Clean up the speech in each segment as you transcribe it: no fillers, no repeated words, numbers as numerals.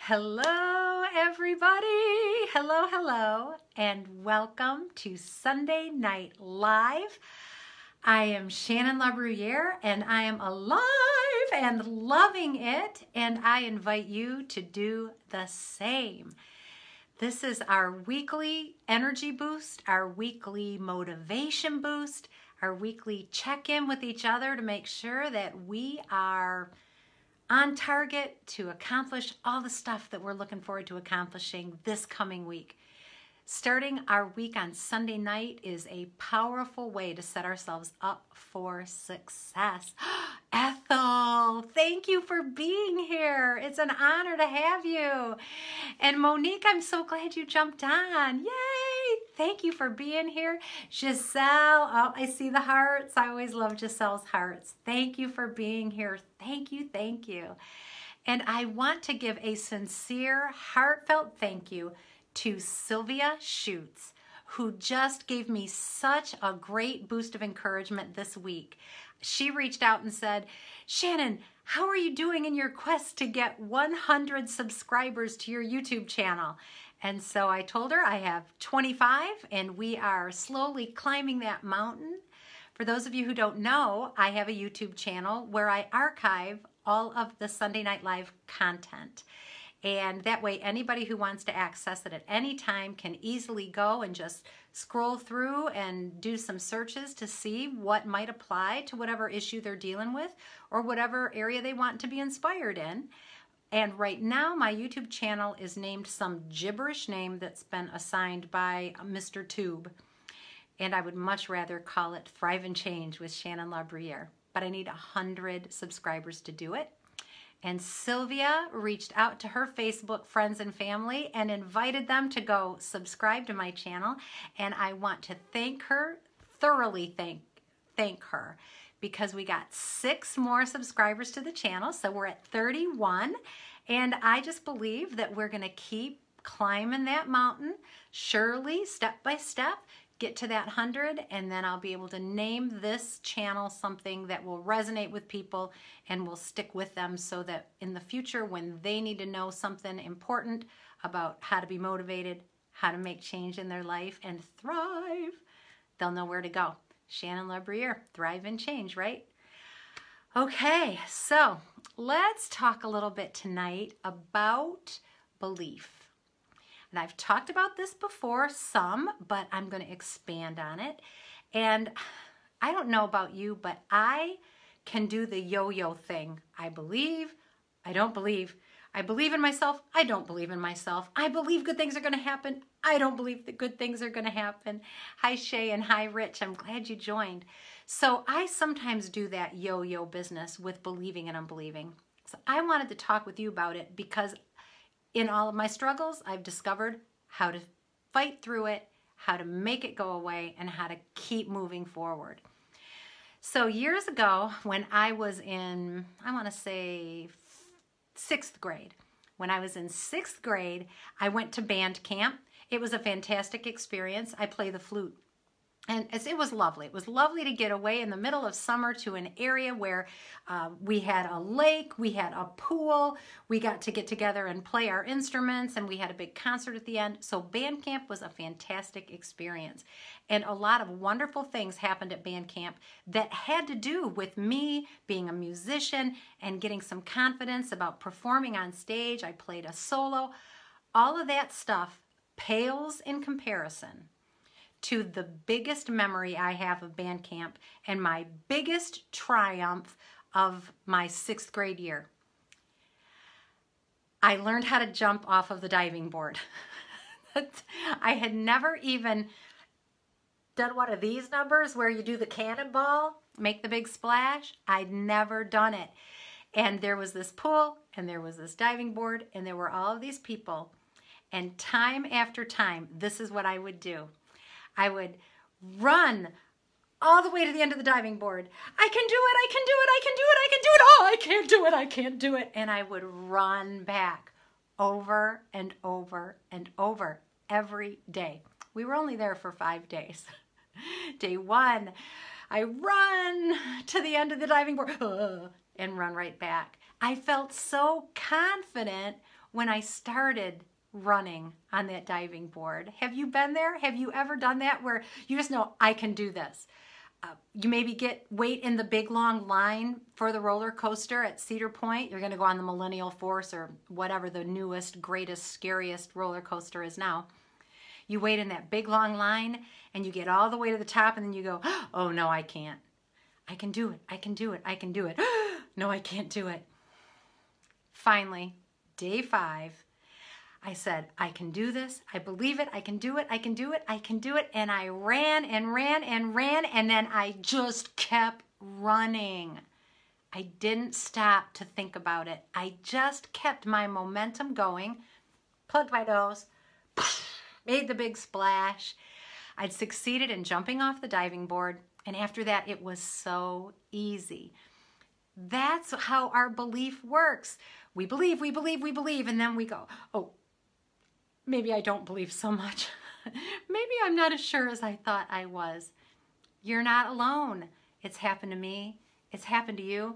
Hello, everybody. Hello, hello, and welcome to Sunday Night Live. I am Shannon LaBruyere, and I am alive and loving it, and I invite you to do the same. This is our weekly energy boost, our weekly motivation boost, our weekly check-in with each other to make sure that we are on target to accomplish all the stuff that we're looking forward to accomplishing this coming week. Starting our week on Sunday night is a powerful way to set ourselves up for success. Ethel, thank you for being here. It's an honor to have you. And Monique, I'm so glad you jumped on. Yay! Thank you for being here. Giselle, oh, I see the hearts. I always love Giselle's hearts. Thank you for being here. Thank you, thank you. And I want to give a sincere, heartfelt thank you to Sylvia Schutz, who just gave me such a great boost of encouragement this week. She reached out and said, Shannon, how are you doing in your quest to get 100 subscribers to your YouTube channel? And so I told her I have 25 and we are slowly climbing that mountain. For those of you who don't know, I have a YouTube channel where I archive all of the Sunday Night Live content. And that way anybody who wants to access it at any time can easily go and just scroll through and do some searches to see what might apply to whatever issue they're dealing with or whatever area they want to be inspired in. And right now my YouTube channel is named some gibberish name that's been assigned by Mr. Tube. And I would much rather call it Thrive and Change with Shannon LaBruyere. But I need 100 subscribers to do it. And Sylvia reached out to her Facebook friends and family and invited them to go subscribe to my channel. And I want to thank her, thoroughly thank her, because we got 6 more subscribers to the channel. So we're at 31. And I just believe that we're going to keep climbing that mountain, surely, step by step, get to that 100, and then I'll be able to name this channel something that will resonate with people and will stick with them so that in the future when they need to know something important about how to be motivated, how to make change in their life and thrive, they'll know where to go. Shannon LaBruyere, Thrive and Change, right? Okay, so let's talk a little bit tonight about belief. And I've talked about this before some, but I'm going to expand on it. And I don't know about you, but I can do the yo-yo thing. I believe, I don't believe. I believe in myself, I don't believe in myself. I believe good things are going to happen. I don't believe that good things are going to happen. Hi Shay and hi Rich, I'm glad you joined. So I sometimes do that yo-yo business with believing and unbelieving. So I wanted to talk with you about it because in all of my struggles, I've discovered how to fight through it, how to make it go away, and how to keep moving forward. So years ago, when I was in, I want to say 6th grade. When I was in 6th grade, I went to band camp. It was a fantastic experience. I play the flute. And it was lovely. It was lovely to get away in the middle of summer to an area where we had a lake, we had a pool, we got to get together and play our instruments, and we had a big concert at the end. So band camp was a fantastic experience. And a lot of wonderful things happened at band camp that had to do with me being a musician and getting some confidence about performing on stage. I played a solo. All of that stuff pales in comparison to the biggest memory I have of band camp and my biggest triumph of my 6th grade year. I learned how to jump off of the diving board. I had never even done one of these numbers where you do the cannonball, make the big splash. I'd never done it. And there was this pool and there was this diving board and there were all of these people. And time after time, this is what I would do. I would run all the way to the end of the diving board. I can do it, I can do it, I can do it, I can do it. Oh, I can't do it, I can't do it. And I would run back over and over and over every day. We were only there for 5 days. Day 1, I run to the end of the diving board and run right back. I felt so confident when I started running on that diving board. Have you been there? Have you ever done that where you just know, I can do this? You maybe wait in the big long line for the roller coaster at Cedar Point. You're going to go on the Millennial Force or whatever the newest, greatest, scariest roller coaster is now. You wait in that big long line and you get all the way to the top and then you go, oh no, I can't. I can do it. I can do it. I can do it. No, I can't do it. Finally, day 5, I said, I can do this. I believe it. I can do it. I can do it. I can do it. And I ran and ran and ran. And then I just kept running. I didn't stop to think about it. I just kept my momentum going, plugged my nose, made the big splash. I'd succeeded in jumping off the diving board. And after that, it was so easy. That's how our belief works. We believe, we believe, we believe. And then we go, oh, maybe I don't believe so much. Maybe I'm not as sure as I thought I was. You're not alone. It's happened to me. It's happened to you.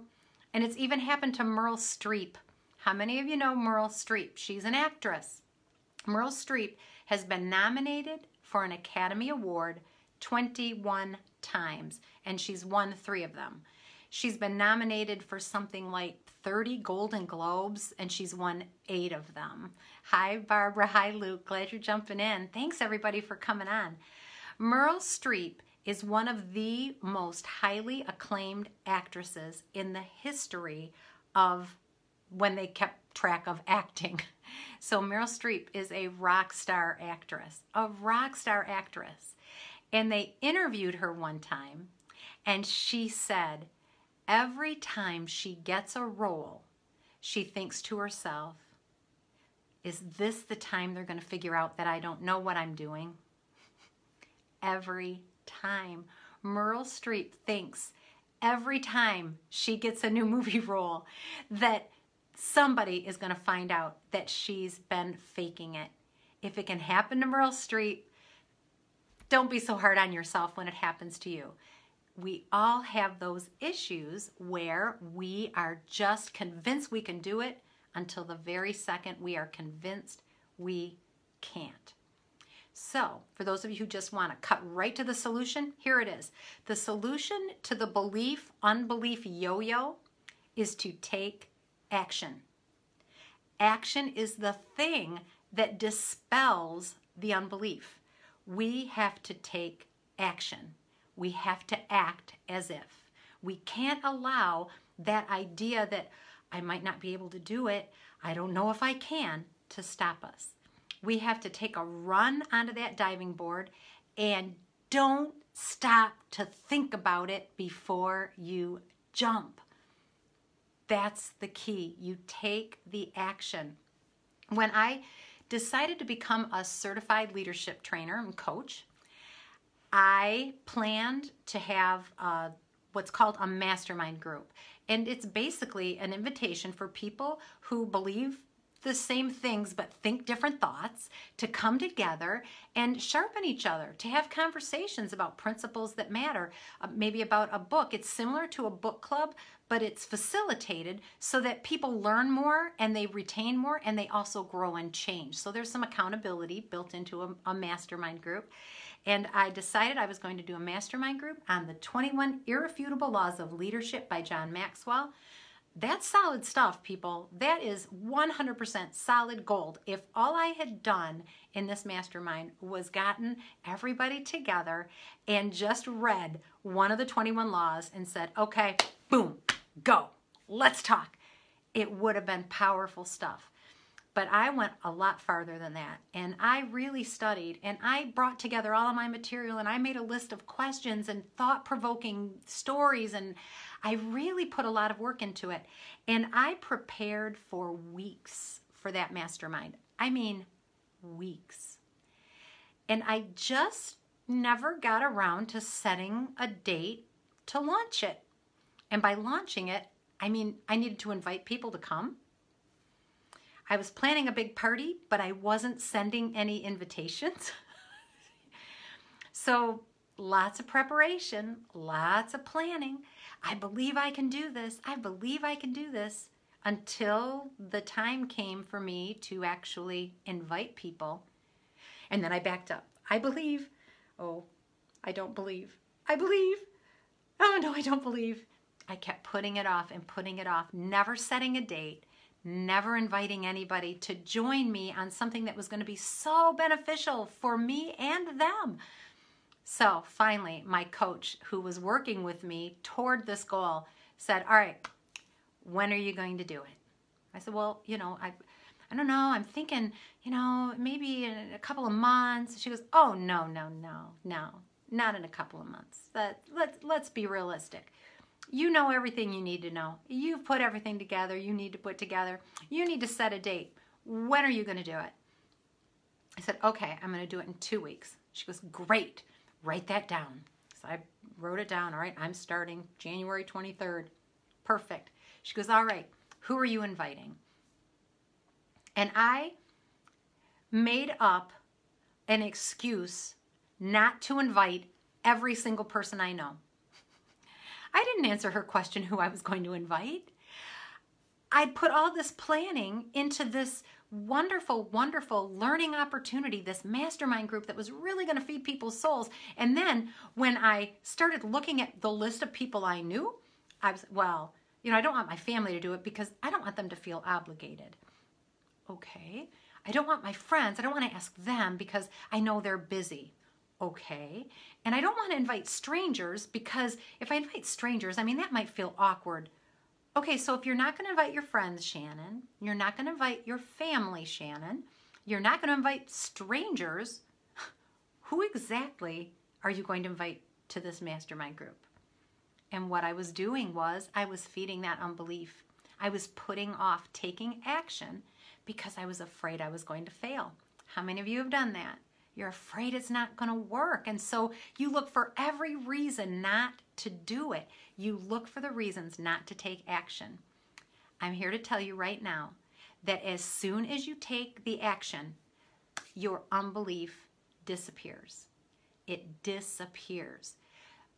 And it's even happened to Meryl Streep. How many of you know Meryl Streep? She's an actress. Meryl Streep has been nominated for an Academy Award 21 times, and she's won 3 of them. She's been nominated for something like 30 Golden Globes, and she's won 8 of them. Hi, Barbara. Hi, Luke. Glad you're jumping in. Thanks, everybody, for coming on. Meryl Streep is one of the most highly acclaimed actresses in the history of when they kept track of acting. So Meryl Streep is a rock star actress, And they interviewed her one time, and she said, every time she gets a role, she thinks to herself, is this the time they're going to figure out that I don't know what I'm doing? Every time. Meryl Streep thinks every time she gets a new movie role that somebody is going to find out that she's been faking it. If it can happen to Meryl Streep, don't be so hard on yourself when it happens to you. We all have those issues where we are just convinced we can do it until the very second we are convinced we can't. So, for those of you who just want to cut right to the solution, here it is. The solution to the belief-unbelief yo-yo is to take action. Action is the thing that dispels the unbelief. We have to take action. We have to act as if. We can't allow that idea that I might not be able to do it, I don't know if I can, to stop us. We have to take a run onto that diving board and don't stop to think about it before you jump. That's the key. You take the action. When I decided to become a certified leadership trainer and coach, I planned to have what's called a mastermind group. And it's basically an invitation for people who believe the same things but think different thoughts to come together and sharpen each other, to have conversations about principles that matter, maybe about a book. It's similar to a book club, but it's facilitated so that people learn more and they retain more and they also grow and change. So there's some accountability built into a mastermind group. And I decided I was going to do a mastermind group on the 21 Irrefutable Laws of Leadership by John Maxwell. That's solid stuff, people. That is 100% solid gold. If all I had done in this mastermind was gotten everybody together and just read one of the 21 laws and said, okay, boom, go, let's talk, it would have been powerful stuff. But I went a lot farther than that, and I really studied, and I brought together all of my material, and I made a list of questions and thought-provoking stories, and I really put a lot of work into it. And I prepared for weeks for that mastermind. I mean, weeks. And I just never got around to setting a date to launch it. And by launching it, I mean, I needed to invite people to come. I was planning a big party, but I wasn't sending any invitations. So lots of preparation, lots of planning. I believe I can do this. I believe I can do this. until the time came for me to actually invite people. And then I backed up. I believe. Oh, I don't believe. I believe. Oh, no, I don't believe. I kept putting it off and putting it off, never setting a date, never inviting anybody to join me on something that was going to be so beneficial for me and them. So finally, my coach, who was working with me toward this goal, said, all right, when are you going to do it? I said, well, I don't know. I'm thinking, maybe in a couple of months. She goes, oh, no, not in a couple of months. Let's be realistic. You know everything you need to know. You've put everything together you need to put together. You need to set a date. When are you going to do it? I said, okay, I'm going to do it in 2 weeks. She goes, great. Write that down. So I wrote it down. All right, I'm starting January 23rd. Perfect. She goes, all right, who are you inviting? And I made up an excuse not to invite every single person I know. I didn't answer her question who I was going to invite. I'd put all this planning into this wonderful, wonderful learning opportunity, this mastermind group that was really going to feed people's souls. And then when I started looking at the list of people I knew, I was, well, I don't want my family to do it because I don't want them to feel obligated. Okay. I don't want my friends. I don't want to ask them because I know they're busy. Okay. And I don't want to invite strangers because if I invite strangers, that might feel awkward. Okay, so if you're not going to invite your friends, Shannon, you're not going to invite your family, Shannon, you're not going to invite strangers, who exactly are you going to invite to this mastermind group? And what I was doing was I was feeding that unbelief. I was putting off taking action because I was afraid I was going to fail. How many of you have done that? You're afraid it's not going to work. And so you look for every reason not to do it. You look for the reasons not to take action. I'm here to tell you right now that as soon as you take the action, your unbelief disappears. It disappears.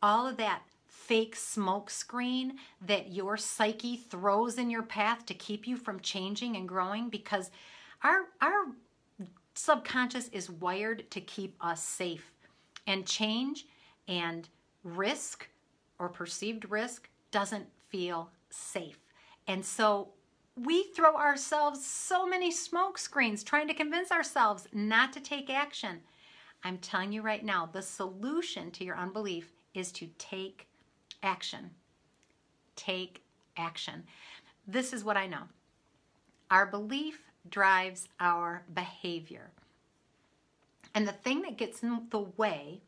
All of that fake smoke screen that your psyche throws in your path to keep you from changing and growing, because our subconscious is wired to keep us safe, and change and risk or perceived risk doesn't feel safe. And so we throw ourselves so many smoke screens trying to convince ourselves not to take action. I'm telling you right now, the solution to your unbelief is to take action. Take action. This is what I know. Our belief drives our behavior. And the thing that gets in the way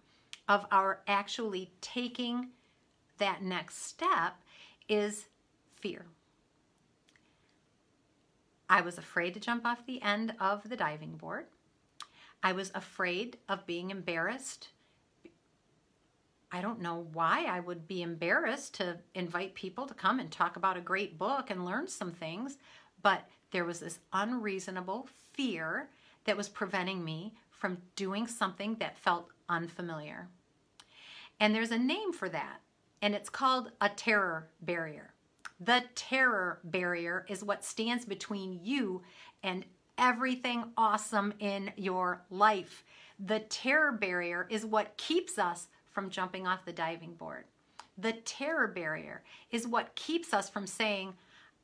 of our actually taking that next step is fear. I was afraid to jump off the end of the diving board. I was afraid of being embarrassed. I don't know why I would be embarrassed to invite people to come and talk about a great book and learn some things, but there was this unreasonable fear that was preventing me from doing something that felt unfamiliar. And there's a name for that, and it's called a terror barrier. The terror barrier is what stands between you and everything awesome in your life. The terror barrier is what keeps us from jumping off the diving board. The terror barrier is what keeps us from saying,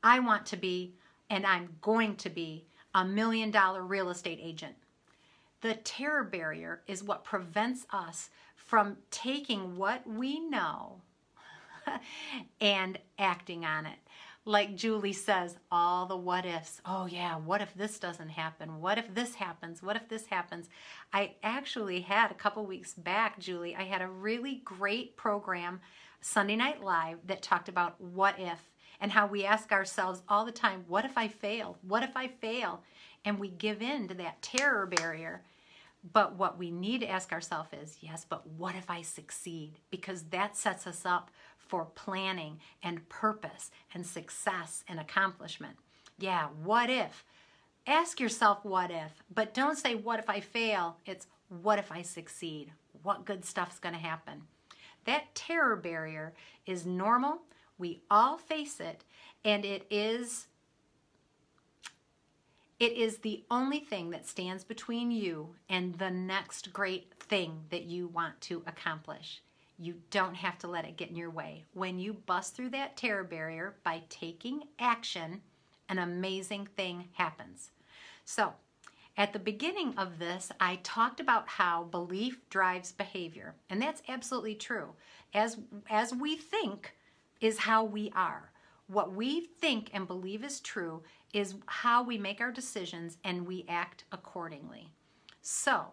I want to be, and I'm going to be, $1 million real estate agent. The terror barrier is what prevents us from taking what we know and acting on it. Like Julie says, all the what ifs. Oh yeah, what if this doesn't happen? What if this happens? What if this happens? I actually had a couple weeks back, Julie, I had a really great program, Sunday Night Live, that talked about what if, and how we ask ourselves all the time, what if I fail? What if I fail? And we give in to that terror barrier. But what we need to ask ourselves is, yes, but what if I succeed? Because that sets us up for planning and purpose and success and accomplishment. Yeah, what if? Ask yourself what if, but don't say what if I fail. It's what if I succeed? What good stuff's going to happen? That terror barrier is normal. We all face it, and it is It is the only thing that stands between you and the next great thing that you want to accomplish. You don't have to let it get in your way. When you bust through that terror barrier by taking action, an amazing thing happens. So, at the beginning of this, I talked about how belief drives behavior, and that's absolutely true. As we think is how we are. What we think and believe is true is how we make our decisions and we act accordingly. So,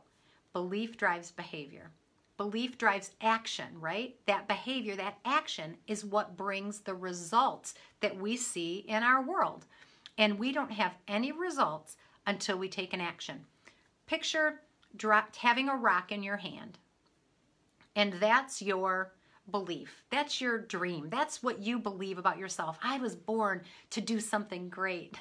belief drives behavior. Belief drives action, right? That behavior, that action is what brings the results that we see in our world. And we don't have any results until we take an action. Picture having a rock in your hand, and that's your belief. That's your dream. That's what you believe about yourself. I was born to do something great.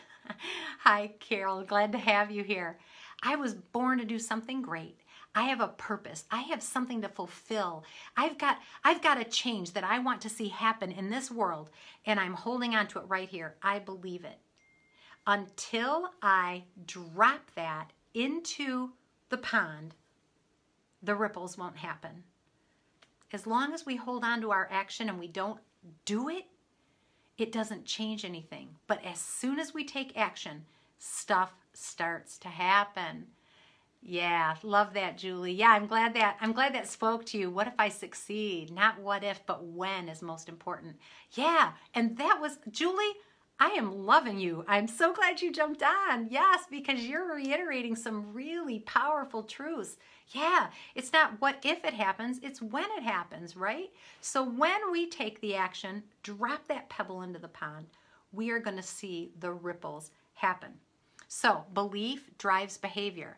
Hi, Carol. Glad to have you here. I was born to do something great. I have a purpose. I have something to fulfill. I've got a change that I want to see happen in this world, and I'm holding on to it right here. I believe it. Until I drop that into the pond, the ripples won't happen. As long as we hold on to our action and we don't do it, it doesn't change anything. But as soon as we take action, stuff starts to happen. Yeah, love that, Julie. Yeah, I'm glad that spoke to you. What if I succeed? Not what if, but when is most important. Yeah, and that was, Julie, I am loving you. I'm so glad you jumped on. Yes, because you're reiterating some really powerful truths. Yeah, it's not what if it happens, it's when it happens, right? So when we take the action, drop that pebble into the pond, we are going to see the ripples happen. So belief drives behavior.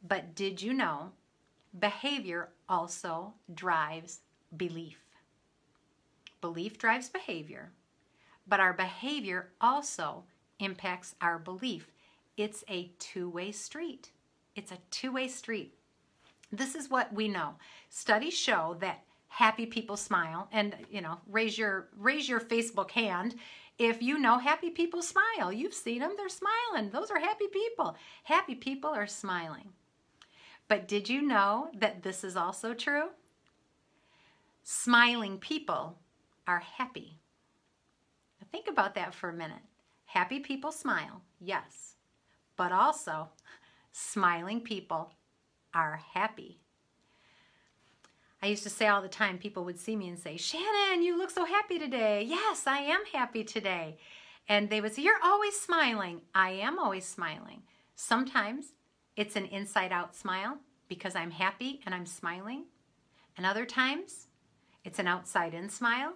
But did you know behavior also drives belief? Belief drives behavior. But our behavior also impacts our belief. It's a two-way street. It's a two-way street. This is what we know. Studies show that happy people smile, and raise your Facebook hand if you know happy people smile. You've seen them, they're smiling. Those are happy people. Happy people are smiling. But did you know that this is also true? Smiling people are happy. Think about that for a minute. Happy people smile, yes. But also, smiling people are happy. I used to say all the time, people would see me and say, Shannon, you look so happy today. Yes, I am happy today. And they would say, you're always smiling. I am always smiling. Sometimes it's an inside-out smile because I'm happy and I'm smiling. And other times, it's an outside-in smile.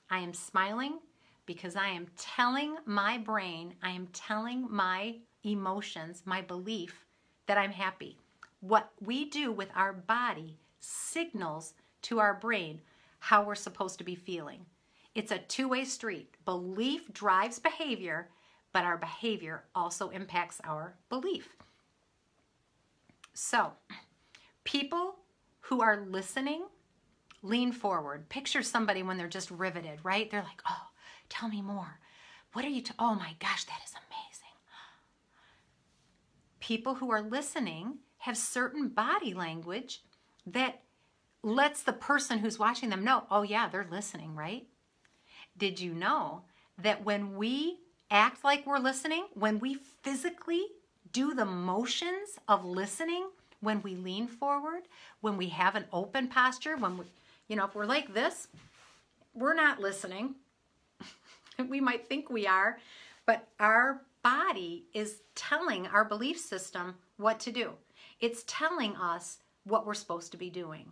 I am smiling because I am telling my brain, I am telling my emotions, my belief that I'm happy. What we do with our body signals to our brain how we're supposed to be feeling. It's a two-way street. Belief drives behavior, but our behavior also impacts our belief. So, people who are listening, lean forward. Picture somebody when they're just riveted, right? They're like, oh, tell me more. What are you, oh my gosh, that is amazing. People who are listening have certain body language that lets the person who's watching them know, oh yeah, they're listening, right? Did you know that when we act like we're listening, when we physically do the motions of listening, when we lean forward, when we have an open posture, when we, if we're like this, we're not listening. We might think we are, but our body is telling our belief system what to do. It's telling us what we're supposed to be doing.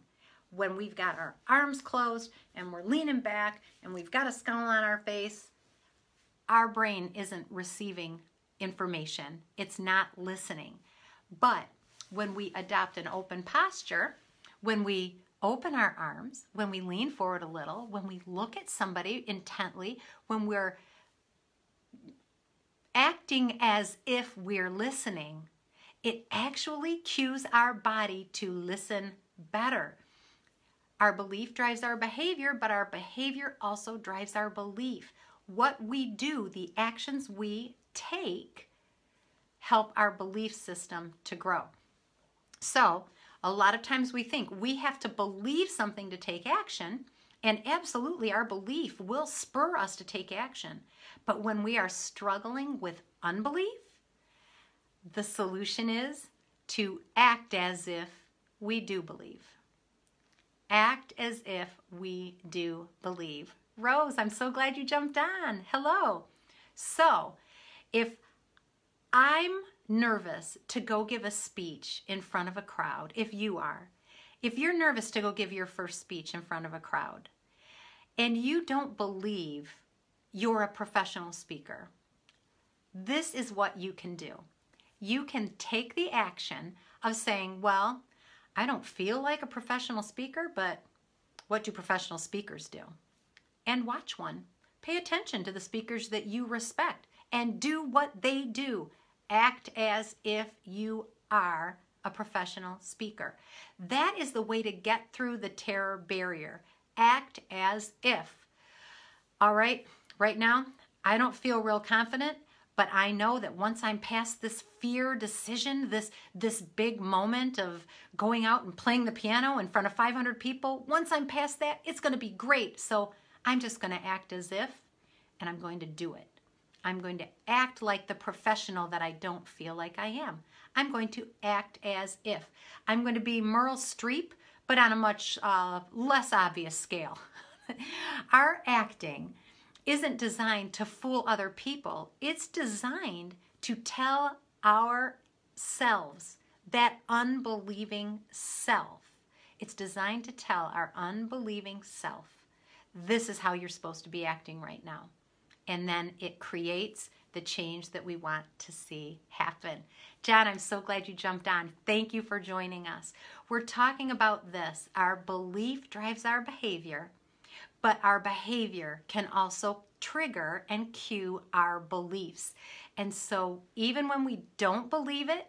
When we've got our arms closed and we're leaning back and we've got a scowl on our face, our brain isn't receiving information. It's not listening. But when we adopt an open posture, when we open our arms, when we lean forward a little, when we look at somebody intently, when we're acting as if we're listening, it actually cues our body to listen better. Our belief drives our behavior, but our behavior also drives our belief. What we do, the actions we take, help our belief system to grow. So a lot of times we think we have to believe something to take action, and absolutely our belief will spur us to take action. But when we are struggling with unbelief, the solution is to act as if we do believe. Act as if we do believe. Rose, I'm so glad you jumped on. Hello. So, if I'm nervous to go give a speech in front of a crowd, if you're nervous to go give your first speech in front of a crowd, and you don't believe you're a professional speaker, this is what you can do. You can take the action of saying, well, I don't feel like a professional speaker, but what do professional speakers do? And watch one. Pay attention to the speakers that you respect and do what they do. Act as if you are a professional speaker. That is the way to get through the terror barrier. Act as if. All right, right now, I don't feel real confident, but I know that once I'm past this fear decision, this big moment of going out and playing the piano in front of 500 people, once I'm past that, it's going to be great. So I'm just going to act as if, and I'm going to do it. I'm going to act like the professional that I don't feel like I am. I'm going to act as if. I'm going to be Meryl Streep, but on a much less obvious scale. Our acting isn't designed to fool other people. It's designed to tell ourselves, that unbelieving self. It's designed to tell our unbelieving self, this is how you're supposed to be acting right now. And then it creates the change that we want to see happen. John, I'm so glad you jumped on. Thank you for joining us. We're talking about this. Our belief drives our behavior, but our behavior can also trigger and cue our beliefs. And so even when we don't believe it,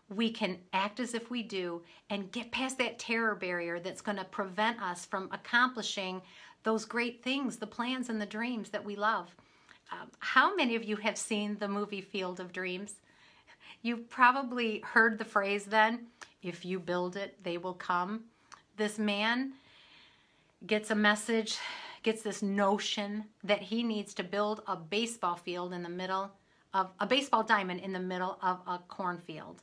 we can act as if we do and get past that terror barrier that's going to prevent us from accomplishing those great things, the plans and the dreams that we love. How many of you have seen the movie Field of Dreams? You've probably heard the phrase then, if you build it, they will come. This man gets a message, gets this notion that he needs to build a baseball field in the middle of, a baseball diamond in the middle of a cornfield.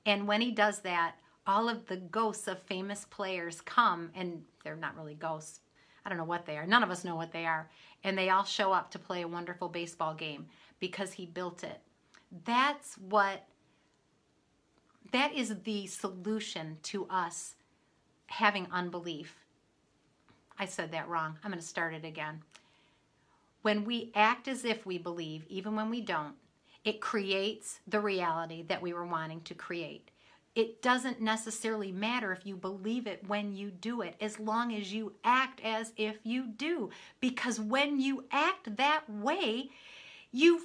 And when he does that, all of the ghosts of famous players come, and they're not really ghosts. I don't know what they are. None of us know what they are. And they all show up to play a wonderful baseball game because he built it. That is the solution to us having unbelief. I said that wrong. I'm going to start it again. When we act as if we believe, even when we don't, it creates the reality that we were wanting to create. It doesn't necessarily matter if you believe it when you do it, as long as you act as if you do. Because when you act that way, you've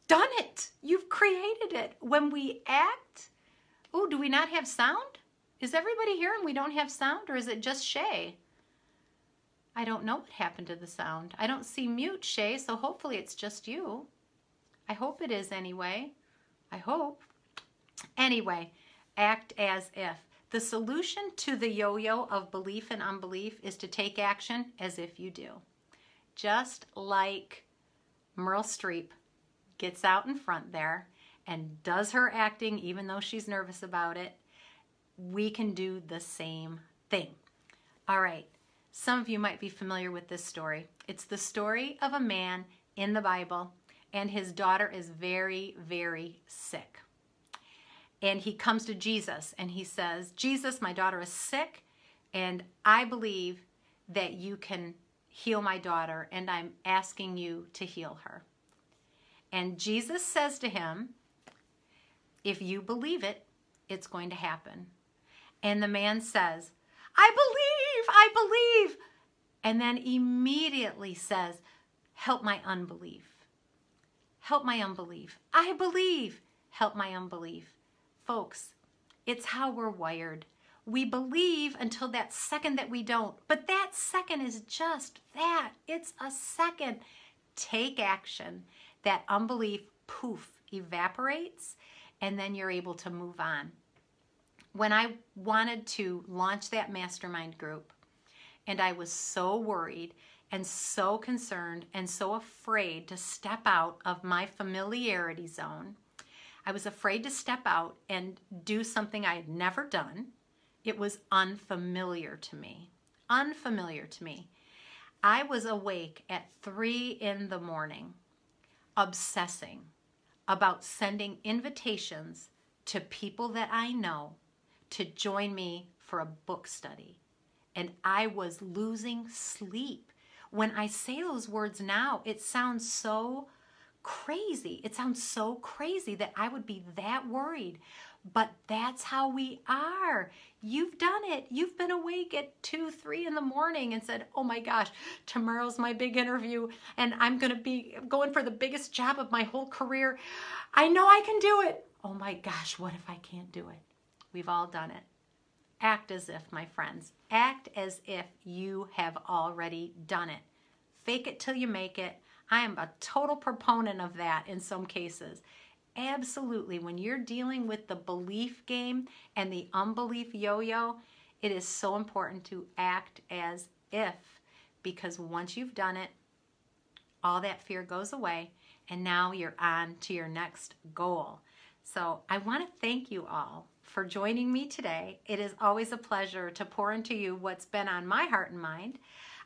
done it. You've created it. When we act, oh, do we not have sound? Is everybody here and we don't have sound, or is it just Shay? I don't know what happened to the sound. I don't see mute, Shay, so hopefully it's just you. I hope it is anyway. I hope. Anyway, act as if. The solution to the yo-yo of belief and unbelief is to take action as if you do. Just like Meryl Streep gets out in front there and does her acting even though she's nervous about it, we can do the same thing. All right, some of you might be familiar with this story. It's the story of a man in the Bible, and his daughter is very, very sick. And he comes to Jesus and he says, Jesus, my daughter is sick, and I believe that you can heal my daughter, and I'm asking you to heal her. And Jesus says to him, if you believe it, it's going to happen. And the man says, I believe. And then immediately says, help my unbelief. Help my unbelief. I believe. Help my unbelief. Folks, it's how we're wired. We believe until that second that we don't. But that second is just that. It's a second. Take action. That unbelief, poof, evaporates, and then you're able to move on. When I wanted to launch that mastermind group, and I was so worried and so concerned and so afraid to step out of my familiarity zone, I was afraid to step out and do something I had never done. It was unfamiliar to me. Unfamiliar to me. I was awake at 3 in the morning, obsessing about sending invitations to people that I know to join me for a book study. And I was losing sleep. When I say those words now, it sounds so crazy. It sounds so crazy that I would be that worried. But that's how we are. You've done it. You've been awake at 2, 3 in the morning and said, oh my gosh, tomorrow's my big interview and I'm going to be going for the biggest job of my whole career. I know I can do it. Oh my gosh, what if I can't do it? We've all done it. Act as if, my friends. Act as if you have already done it. Fake it till you make it. I am a total proponent of that in some cases. Absolutely. When you're dealing with the belief game and the unbelief yo-yo, it is so important to act as if, because once you've done it, all that fear goes away and now you're on to your next goal. So I want to thank you all for joining me today. It is always a pleasure to pour into you what's been on my heart and mind.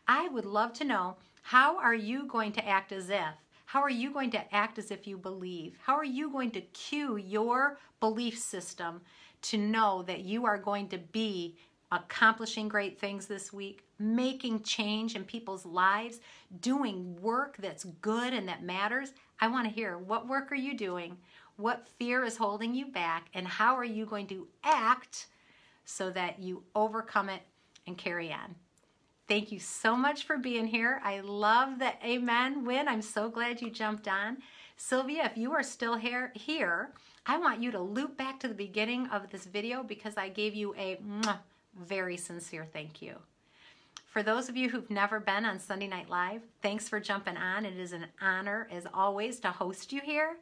I would love to know, how are you going to act as if? How are you going to act as if you believe? How are you going to cue your belief system to know that you are going to be accomplishing great things this week, making change in people's lives, doing work that's good and that matters? I want to hear, what work are you doing? What fear is holding you back? And how are you going to act so that you overcome it and carry on? Thank you so much for being here. I love the amen win. I'm so glad you jumped on. Sylvia, if you are still here, I want you to loop back to the beginning of this video because I gave you a very sincere thank you. For those of you who've never been on Sunday Night Live, thanks for jumping on. It is an honor, as always, to host you here.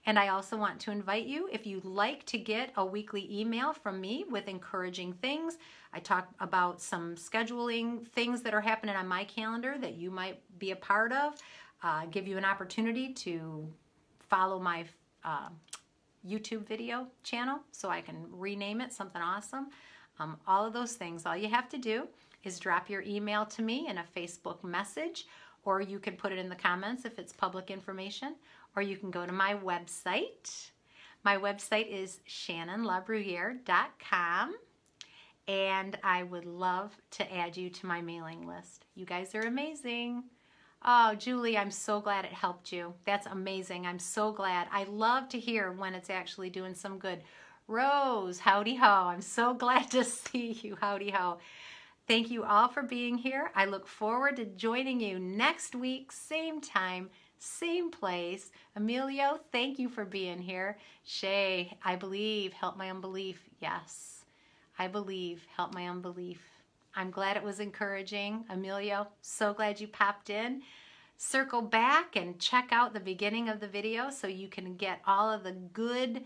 And I also want to invite you, if you'd like to get a weekly email from me with encouraging things. I talk about some scheduling things that are happening on my calendar that you might be a part of. Give you an opportunity to follow my YouTube video channel so I can rename it something awesome. All of those things, all you have to do is drop your email to me in a Facebook message, or you can put it in the comments if it's public information, or you can go to my website. My website is shannonlabruyere.com, and I would love to add you to my mailing list. You guys are amazing. Oh, Julie, I'm so glad it helped you. That's amazing. I'm so glad. I love to hear when it's actually doing some good. Rose, howdy ho. I'm so glad to see you. Howdy ho. Thank you all for being here. I look forward to joining you next week, same time, same place. Emilio, thank you for being here. Shay, I believe, help my unbelief. Yes, I believe, help my unbelief. I'm glad it was encouraging. Emilio, so glad you popped in. Circle back and check out the beginning of the video so you can get all of the good,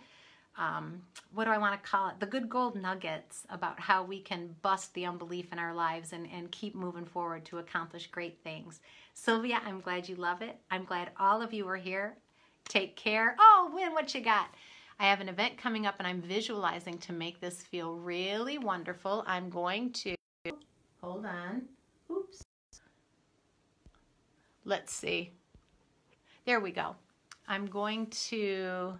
what do I want to call it? The good gold nuggets about how we can bust the unbelief in our lives and keep moving forward to accomplish great things. Sylvia, I'm glad you love it. I'm glad all of you are here. Take care. Oh, Win, what you got? I have an event coming up and I'm visualizing to make this feel really wonderful. I'm going to, hold on. Oops. Let's see. There we go. I'm going to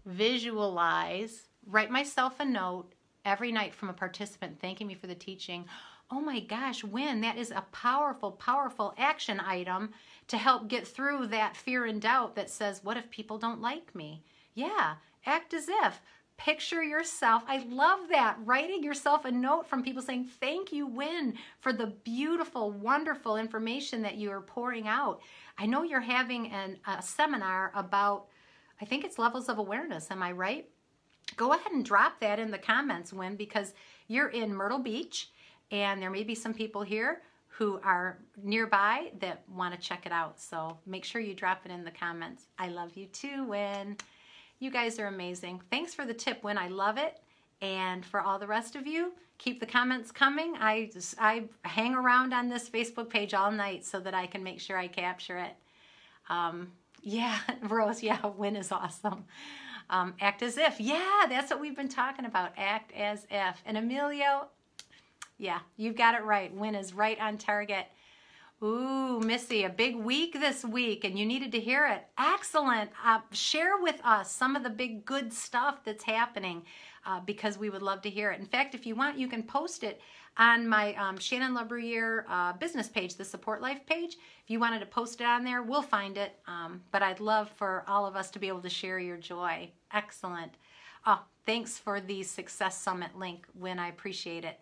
visualize, write myself a note every night from a participant thanking me for the teaching. Oh my gosh, Win, that is a powerful, powerful action item to help get through that fear and doubt that says, what if people don't like me? Yeah, act as if. Picture yourself. I love that. Writing yourself a note from people saying, thank you, Win, for the beautiful, wonderful information that you are pouring out. I know you're having a seminar about, I think it's levels of awareness. Am I right? Go ahead and drop that in the comments, Win, because you're in Myrtle Beach and there may be some people here who are nearby that want to check it out. So make sure you drop it in the comments. I love you too, Win. You guys are amazing. Thanks for the tip, Win. I love it. And for all the rest of you, keep the comments coming. I hang around on this Facebook page all night so that I can make sure I capture it. Yeah, Rose, yeah, Win is awesome. Act as if. Yeah, that's what we've been talking about. Act as if. And Emilio, yeah, you've got it right. Win is right on target. Ooh, Missy, a big week this week, and you needed to hear it. Excellent. Share with us some of the big good stuff that's happening because we would love to hear it. In fact, if you want, you can post it on my Shannon LaBruyere business page, the Support Life page. If you wanted to post it on there, we'll find it. But I'd love for all of us to be able to share your joy. Excellent. Oh, thanks for the Success Summit link, Win. I appreciate it.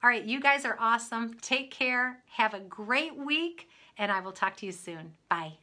All right, you guys are awesome. Take care. Have a great week, and I will talk to you soon. Bye.